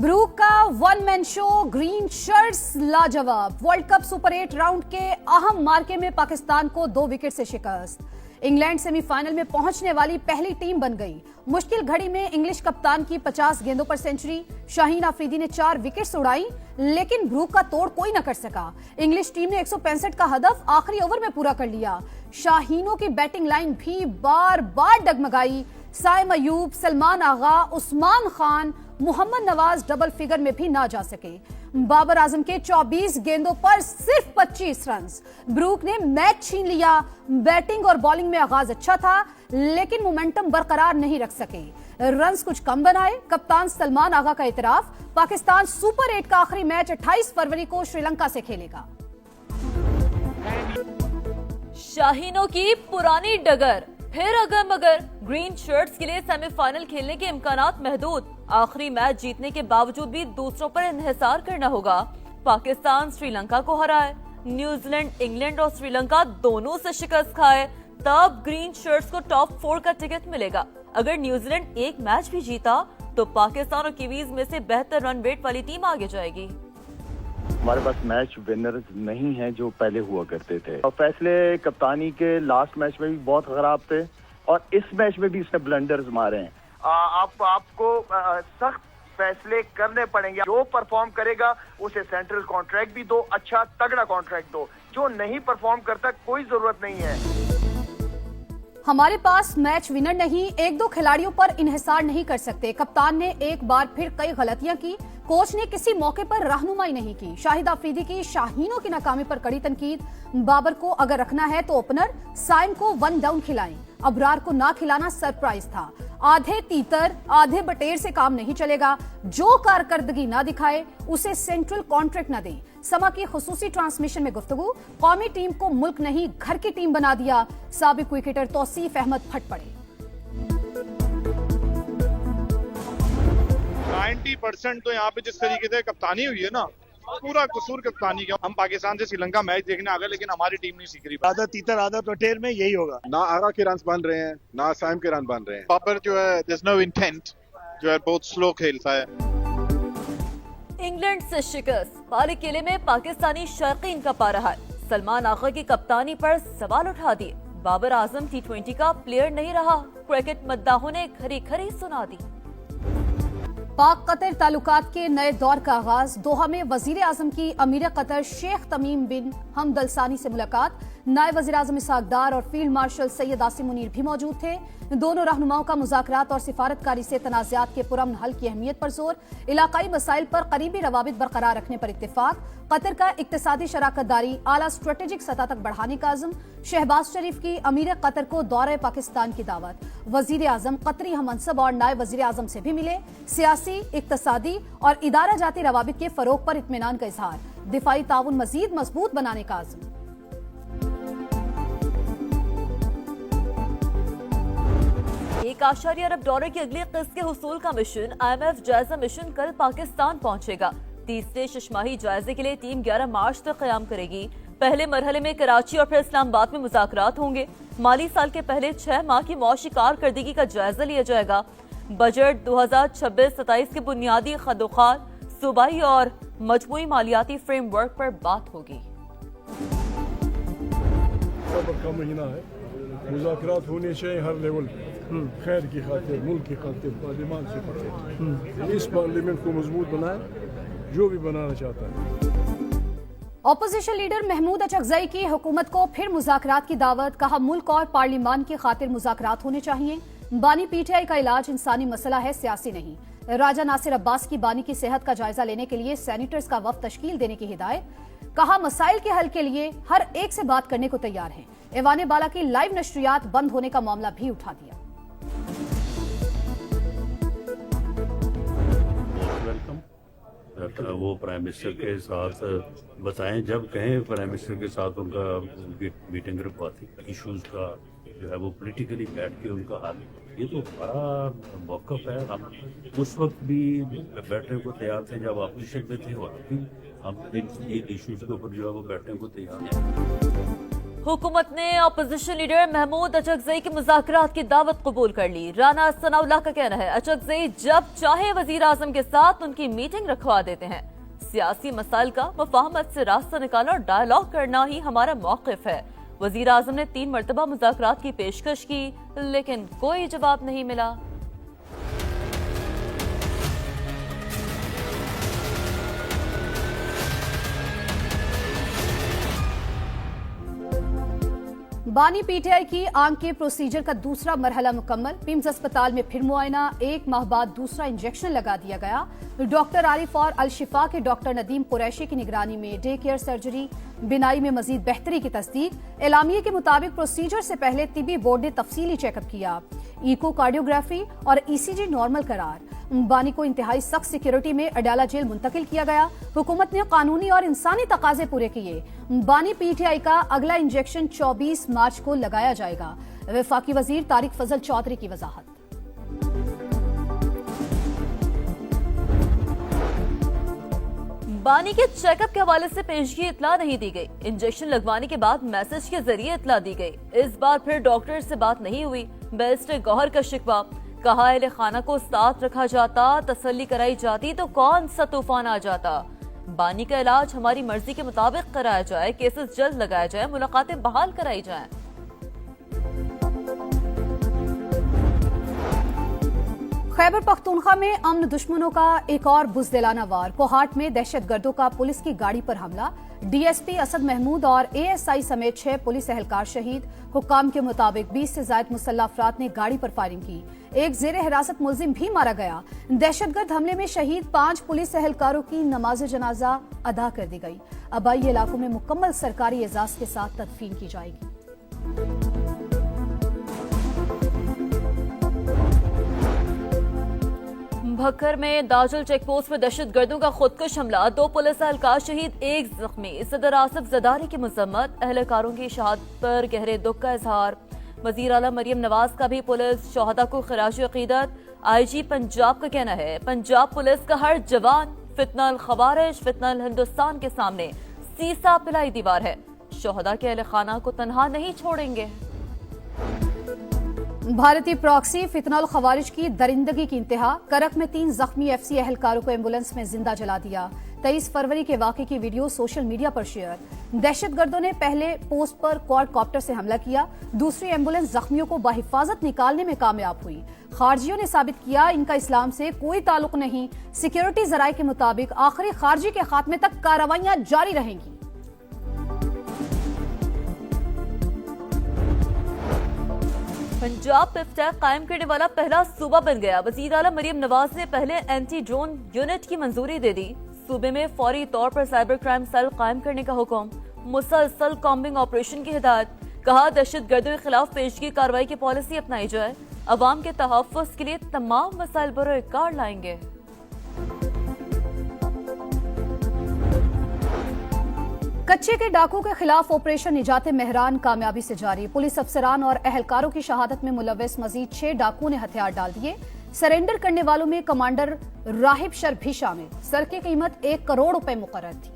Brooke का one man show, green shirts लाजवाब। World cup super 8 round के अहम मार्के में पाकिस्तान को 2 विकेट से शिकस्त। इंग्लैंड सेमीफाइनल में पहुंचने वाली पहली टीम बन गई। मुश्किल घड़ी में इंग्लिश कप्तान की 50 गेंदों पर सेंचुरी। शाहीन अफरीदी ने 4 विकेट्स उड़ाई, लेकिन ब्रूक का तोड़ कोई न कर सका। इंग्लिश टीम ने 165 का हदफ आखिरी ओवर में पूरा कर लिया। शाहीनों की बैटिंग लाइन भी बार बार डगमगाई। साइम अयूब, सलमान आगा, उस्मान खान, मोहम्मद नवाज डबल फिगर में भी ना जा सके। बाबर आजम के 24 गेंदों पर सिर्फ 25 रन। ब्रूक ने मैच छीन लिया। बैटिंग और बॉलिंग में आगाज अच्छा था, लेकिन मोमेंटम बरकरार नहीं रख सके। रन्स कुछ कम बनाए। कप्तान सलमान आगा का इतराफ, पाकिस्तान सुपर 8 का आखिरी मैच 28 फरवरी को श्रीलंका से खेलेगा। शाहीनों की पुरानी डगर फिर अगर मगर। ग्रीन शर्ट्स के लिए सेमीफाइनल खेलने के इम्कानात महदूद। आखिरी मैच जीतने के बावजूद भी दूसरों पर इन्हिसार करना होगा। पाकिस्तान श्रीलंका को हराए, न्यूजीलैंड, इंग्लैंड और श्रीलंका दोनों से शिकस्त खाए, तब ग्रीन शर्ट्स को टॉप 4 का टिकट मिलेगा। अगर न्यूजीलैंड एक मैच भी जीता तो पाकिस्तान और कीवीज में से बेहतर रन रेट वाली टीम आगे जाएगी। हमारे पास मैच विनर्स नहीं हैं जो पहले हुआ करते थे। और फैसले कप्तानी के लास्ट मैच में भी बहुत खराब थे और इस मैच में भी इसने ब्लंडर्स मारे हैं। आपको सख्त फैसले करने पड़ेंगे। जो परफॉर्म करेगा उसे सेंट्रल कॉन्ट्रैक्ट भी दो, अच्छा तगड़ा कॉन्ट्रैक्ट दो। जो नहीं परफॉर्म करता कोई जरूरत नहीं है। हमारे पास मैच विनर नहीं, 1-2 खिलाड़ियों पर इन्हिसार नहीं कर सकते। कप्तान ने एक बार फिर कई गलतियां की। कोच ने किसी मौके पर रहनुमाई नहीं की। शाहिद अफरीदी की शाहीनों की नाकामी पर कड़ी तनकीद। बाबर को अगर रखना है तो ओपनर, साइम को 1 डाउन खिलाएं। अबरार को ना खिलाना सरप्राइज था। आधे तीतर आधे बटेर से काम नहीं चलेगा। जो कारकर्दगी ना दिखाए उसे सेंट्रल कॉन्ट्रैक्ट ना दें। समा की खुसूसी ट्रांसमिशन में गुफ्तगू, कौमी टीम को मुल्क नहीं घर की टीम बना दिया। साबिक विकेटर तौसीफ अहमद फट पड़े। 90% तो यहाँ पे जिस तरीके से कप्तानी हुई है ना, पूरा कसूर कप्तानी का। हम पाकिस्तान से श्रीलंका मैच देखने आ गए, लेकिन हमारी टीम नहीं सीख रही। आधा तीतर आधा बटेर में यही होगा। ना आगा के रन बन रहे हैं, ना साइम के रन बन रहे हैं। बाबर जो है, there's no intent, जो है बहुत स्लो खेलता है। इंग्लैंड से शिकस्त, पाले किले में पाकिस्तानी शौकीन का पा रहा है। सलमान आगा की कप्तानी पर सवाल उठा दिए। बाबर आजम T20 का प्लेयर नहीं रहा, क्रिकेट मद्दाहों ने खरी खरी सुना दी। पाक कतर ताल्लुकात के नए दौर का आगाज। दोहा में वजीर आजम की अमीर कतर शेख तमीम बिन हमद अल सानी से मुलाकात। नायब वजीर आजम इसहाक डार और फील्ड मार्शल सैयद आसिम मुनीर भी मौजूद थे। दोनों रहनुमाओं का मुज़ाकरात और सिफारतकारी से तनाज़ात के पुरअमन हल की अहमियत पर जोर। इलाकाई मसाइल पर करीबी रवाबित बरकरार रखने पर इत्तेफाक। कतर का इक्तिसादी शराकत दारी आला स्ट्रेटेजिक सतह तक बढ़ाने का आज़म। शहबाज शरीफ की अमीर कतर को दौरे पाकिस्तान की दावत। वजीर आजम कतरी हमनसब और नायब वजीर आजम से भी मिले। सियासी, इक्तिसादी और इदारा जाती रवाबित के फरोग पर इत्मीनान का इजहार। दिफाई ताउन मजीद मजबूत बनाने का आज़म। 1 अरब डॉलर की अगली किस्त के हुसूल का मिशन IMF जायजा मिशन कल पाकिस्तान पहुंचेगा। तीसरे शशमाही जायजे के लिए टीम 11 मार्च तक क़याम करेगी। पहले मरहले में कराची और फिर इस्लामाबाद में मुज़ाकरात होंगे। माली साल के पहले 6 माह की मौशी कारकर्दगी का जायजा लिया जाएगा। बजट 2026-27 के बुनियादी खदोखार, सूबाई और मजमूई मालियाती फ्रेमवर्क पर बात होगी। का महीना है, मुज़ाकरात होने चाहिए हर लेवल पे, खैर की खातिर, मुल्क की खातिर, पार्लियामान से खातिर। इस पार्लियामेंट को मजबूत बनाए जो भी बनाना चाहता है। ऑपोजिशन लीडर महमूद अचकजई की हुकूमत को फिर मुज़ाकरात की दावत। कहा मुल्क और पार्लियामान की खातिर मुज़ाकरात होने चाहिए। बानी PTI का इलाज इंसानी मसला है, सियासी नहीं। राजा नासिर अब्बास की बानी की सेहत का जायजा लेने के लिए सैनिटर्स का वफ्द तश्कील देने की हिदायत। कहा मसाइल के हल के लिए हर एक से बात करने को तैयार हैं। ऐवान बाला की लाइव नशरियात बंद होने का मामला भी उठा दिया। वो प्राइम मिनिस्टर के साथ बताएं, जब कहें प्राइम मिनिस्टर के साथ उनका मीटिंग रखवाती, इश्यूज का जो है वो पॉलिटिकली बैठ के उनका हल। ये तो बड़ा मौक़िफ़ है। हम उस वक्त भी बैठने को तैयार थे जब ऑपोजिशन में थे, और हम इन इश्यूज के ऊपर जो है वो बैठने को तैयार हैं। हुकूमत ने अपोजिशन लीडर महमूद अचकजई की मुज़ाकरात की दावत कबूल कर ली। राना सनाउल्लाह का कहना है अचकजई जब चाहे वजीर आजम के साथ उनकी मीटिंग रखवा देते हैं। सियासी मसाइल का मुफाहमत से रास्ता निकालना और डायलॉग करना ही हमारा मौक़िफ है। वजीर आजम ने 3 मरतबा मुज़ाकरात की पेशकश की लेकिन कोई जवाब नहीं मिला। बानी पीटीआई की आंख के प्रोसीजर का दूसरा मरहला मुकम्मल। पिम्स अस्पताल में फिर मुआयना, 1 माह बाद दूसरा इंजेक्शन लगा दिया गया। डॉक्टर आरिफ और अल-शिफा के डॉक्टर नदीम कुरैशी की निगरानी में डे केयर सर्जरी, बिनाई में मजीद बेहतरी की तस्दीक। एलामिये के मुताबिक प्रोसीजर से पहले तिब्बी बोर्ड ने तफसीली चेकअप किया। इको कार्डियोग्राफी और ईसीजी नॉर्मल करार। बानी को इंतहाई सख्त सिक्योरिटी में अडाला जेल मुंतकिल किया गया। हुकूमत ने कानूनी और इंसानी तकाजे पूरे किए। बानी पीटीआई का अगला इंजेक्शन 24 मार्च को लगाया जाएगा। वफाकी वजीर तारिक फजल चौधरी की वजाहत। बानी के चेकअप के हवाले से पेशगी इतला नहीं दी गई। इंजेक्शन लगवाने के बाद मैसेज के जरिए इतला दी गई। इस बार फिर डॉक्टर से बात नहीं हुई। बैरिस्टर गौहर का शिकवा, कहा अहले खाना को साथ रखा जाता, तसल्ली कराई जाती तो कौन सा तूफान आ जाता। बानी का इलाज हमारी मर्जी के मुताबिक कराया जाए, केसेस जल्द लगाया जाए, मुलाकातें बहाल कराई जाएं। खैबर पख्तूनख्वा में अमन दुश्मनों का एक और बुज़दिलाना वार। कोहाट में दहशतगर्दों का पुलिस की गाड़ी पर हमला। डीएसपी असद महमूद और एएसआई समेत 6 पुलिस एहलकार शहीद। हुक्काम के मुताबिक 20 से ज्यादा मुसल्लह अफराद ने गाड़ी पर फायरिंग की। एक जेर हिरासत मुलजिम भी मारा गया। दहशतगर्द हमले में शहीद 5 पुलिस एहलकारों की नमाज जनाजा अदा कर दी गई। आबाई इलाकों में मुकम्मल सरकारी एजाज के साथ तदफीन की जाएगी। भक्कर में दाजल चेकपोस्ट पर दहशतगर्दों का खुदकुश हमला, 2 पुलिस एहलकार शहीद, 1 जख्मी। सदर आसिफ जदारी की मजम्मत, एहलकारों की शहादत पर गहरे दुख का इजहार। वजीर आला मरियम नवाज का भी पुलिस शोहदा को खराज अकीदत। आईजी पंजाब का कहना है पंजाब पुलिस का हर जवान फितनल खवारिज, फितनल हिंदुस्तान के सामने सीसा पिलाई दीवार है। शोहदा के अहले खाना को तनहा नहीं छोड़ेंगे। भारतीय प्रॉक्सी फितनल खवारिज की दरिंदगी की इंतहा। करक में 3 जख्मी एफसी एहलकारों को एम्बुलेंस में जिंदा जला दिया। 23 फरवरी के वाकये की वीडियो सोशल मीडिया पर शेयर। दहशतगर्दों ने पहले पोस्ट पर क्वाडकॉप्टर से हमला किया। दूसरी एम्बुलेंस जख्मियों को बाहिफाजत निकालने में कामयाब हुई। खारजियों ने साबित किया इनका इस्लाम से कोई ताल्लुक नहीं। सिक्योरिटी जराये के मुताबिक आखिरी खारजी के खात्मे तक कार्रवाइयां जारी रहेंगी। पंजाब पिफ्टैक कायम करने वाला पहला सूबा बन गया। वजीर आला मरियम नवाज ने पहले एंटी ड्रोन यूनिट की मंजूरी दे दी। सूबे में फौरी तौर पर साइबर क्राइम सेल कायम करने का हुक्म। मुसलसल कॉम्बिंग ऑपरेशन की हिदायत। कहा दहशतगर्दों के खिलाफ पेशगी कार्रवाई की पॉलिसी अपनाई जाए। अवाम के तहफ़्फ़ुज़ के लिए तमाम वसाइल बरोकार लाएंगे। कच्चे के डाकू के खिलाफ ऑपरेशन निजात मेहरान कामयाबी से जारी। पुलिस अफसरान और एहलकारों की शहादत में मुलव्वस मजीद 6 डाकुओं ने हथियार डाल दिए। सरेंडर करने वालों में कमांडर राहिब शर भी शामिल। सर की कीमत 1 करोड़ रुपए मुकर्रर थी।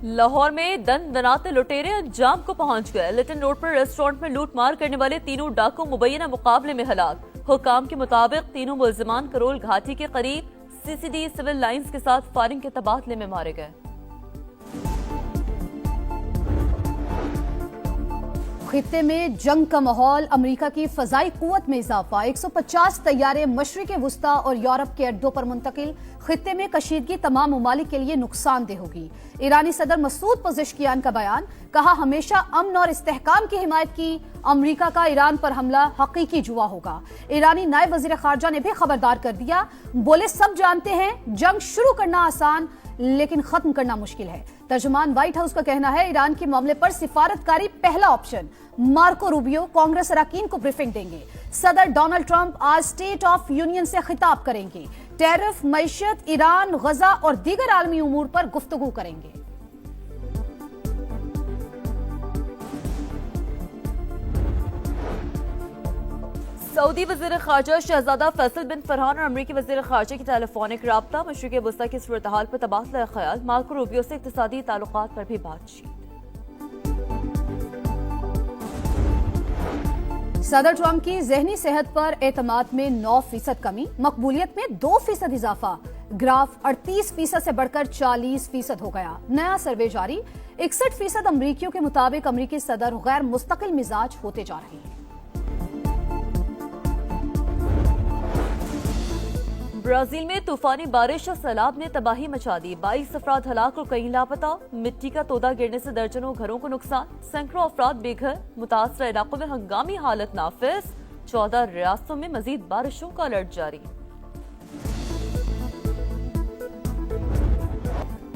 लाहौर में दन दनाते लुटेरे अंजाम को पहुंच गए। लिटन रोड पर रेस्टोरेंट में लूट मार करने वाले तीनों डाकू मुबैना मुकाबले में हलाक। हुकाम के मुताबिक तीनों मुलजिमान करोल घाटी के करीब सीसीडी सिविल लाइंस के साथ फायरिंग के तबादले में मारे गए। खित्ते में जंग का माहौल। अमेरिका की फजाई कुव्वत में इजाफा। 150 तैयारे मशरिक वुस्ता और यूरोप के अड्डों पर मुंतकिल। खित्ते में कशीदगी तमाम ममालिक के लिए नुकसानदेह होगी। ईरानी सदर मसूद पज़ेश्कियान का बयान। कहा हमेशा अमन और इस्तेहकाम की हिमायत की। अमेरिका का ईरान पर हमला हकीकी जुआ होगा। ईरानी नायब वजीर खारजा ने भी खबरदार कर दिया। बोले सब जानते हैं जंग शुरू करना आसान लेकिन खत्म करना मुश्किल है। तर्जुमान व्हाइट हाउस का कहना है ईरान के मामले पर सिफारतकारी पहला ऑप्शन। मार्को रूबियो कांग्रेस अरकान को ब्रीफिंग देंगे। सदर डोनाल्ड ट्रंप आज स्टेट ऑफ यूनियन से खिताब करेंगे। टैरिफ, मईशत, ईरान, गजा और दीगर आलमी उमूर पर गुफ्तगू करेंगे। सऊदी वज़ीर ख़ारजा शहजादा फैसल बिन फरहान और अमरीकी वज़ीर ख़ारजा की टेलीफोनिक राब्ता, मशरिक़ वस्ता की सूरत-हाल पर तबादला ख्याल, मार्को रूबियो से इक़्तिसादी ताल्लुकात पर भी बातचीत। सदर ट्रंप की जहनी सेहत पर एतमाद में 9% कमी, मकबूलियत में 2% इजाफा, ग्राफ 38% से बढ़कर 40% हो गया। नया सर्वे जारी, 61% अमरीकियों के मुताबिक अमरीकी सदर गैर मुस्तकिल मिजाज होते जा रहे हैं। ब्राजील में तूफानी बारिश और सैलाब ने तबाही मचा दी, 22 अफराद हलाक और कई लापता। मिट्टी का तोदा गिरने से दर्जनों घरों को नुकसान, सैकड़ों अफराद बेघर, मुतासरा इलाकों में हंगामी हालत नाफिज। 14 रियासतों में मजीद बारिशों का अलर्ट जारी।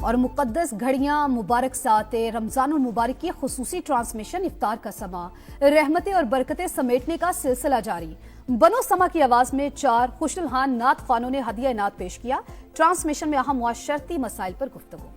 और मुकद्दस घड़ियां, मुबारक साते, रमजानुल मुबारक की खुसूसी ट्रांसमिशन, इफ्तार का समा, रहमतें और बरकतें समेटने का सिलसिला जारी। बनो समा की आवाज में 4 खुशनुहान नात खानों ने हदिया नात पेश किया। ट्रांसमिशन में अहम मुआशरती मसाइल पर गुफ्तगू।